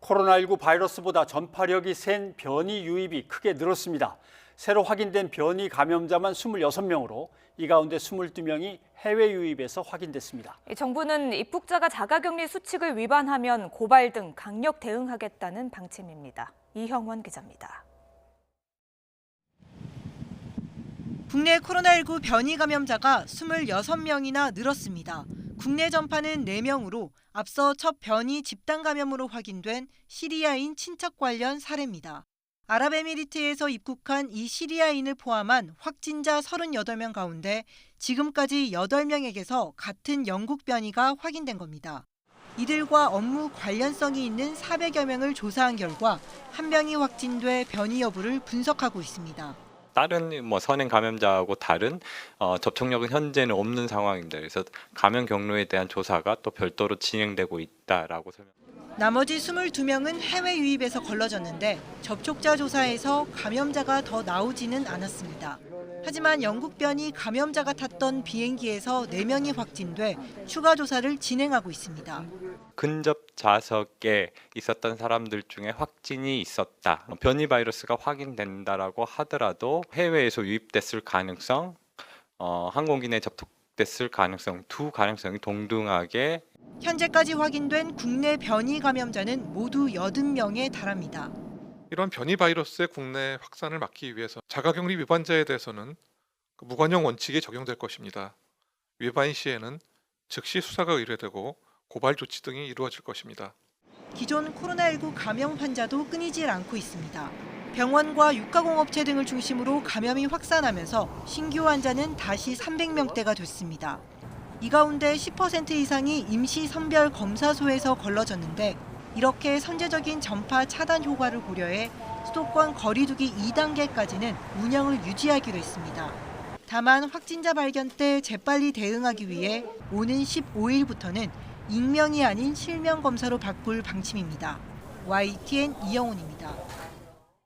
코로나19 바이러스보다 전파력이 센 변이 유입이 크게 늘었습니다. 새로 확인된 변이 감염자만 26명으로 이 가운데 22명이 해외 유입에서 확인됐습니다. 정부는 입국자가 자가격리 수칙을 위반하면 고발 등 강력 대응하겠다는 방침입니다. 이형원 기자입니다. 국내 코로나19 변이 감염자가 26명이나 늘었습니다. 국내 전파는 4명으로 앞서 첫 변이 집단 감염으로 확인된 시리아인 친척 관련 사례입니다. 아랍에미리트에서 입국한 이 시리아인을 포함한 확진자 38명 가운데 지금까지 8명에게서 같은 영국 변이가 확인된 겁니다. 이들과 업무 관련성이 있는 400여 명을 조사한 결과 1명이 확진돼 변이 여부를 분석하고 있습니다. 다른 선행 감염자하고 다른 접촉력은 현재는 없는 상황입니다. 그래서 감염 경로에 대한 조사가 또 별도로 진행되고 있다라고 설명합니다. 나머지 22명은 해외 유입에서 걸러졌는데 접촉자 조사에서 감염자가 더 나오지는 않았습니다. 하지만 영국 변이 감염자가 탔던 비행기에서 4명이 확진돼 추가 조사를 진행하고 있습니다. 근접 좌석에 있었던 사람들 중에 확진이 있었다. 변이 바이러스가 확인된다라고 하더라도 해외에서 유입됐을 가능성, 항공기 내 접촉됐을 가능성, 두 가능성이 동등하게 현재까지 확인된 국내 변이 감염자는 모두 80명에 달합니다. 이런 변이 바이러스의 국내 확산을 막기 위해서 자가격리 위반자에 대해서는 무관용 원칙이 적용될 것입니다. 위반 시에는 즉시 수사가 의뢰되고 고발 조치 등이 이루어질 것입니다. 기존 코로나19 감염 환자도 끊이질 않고 있습니다. 병원과 육가공업체 등을 중심으로 감염이 확산하면서 신규 환자는 다시 300명대가 됐습니다. 이 가운데 10% 이상이 임시 선별 검사소에서 걸러졌는데 이렇게 선제적인 전파 차단 효과를 고려해 수도권 거리두기 2단계까지는 운영을 유지하기로 했습니다. 다만 확진자 발견 때 재빨리 대응하기 위해 오는 15일부터는 익명이 아닌 실명 검사로 바꿀 방침입니다. YTN 이영훈입니다.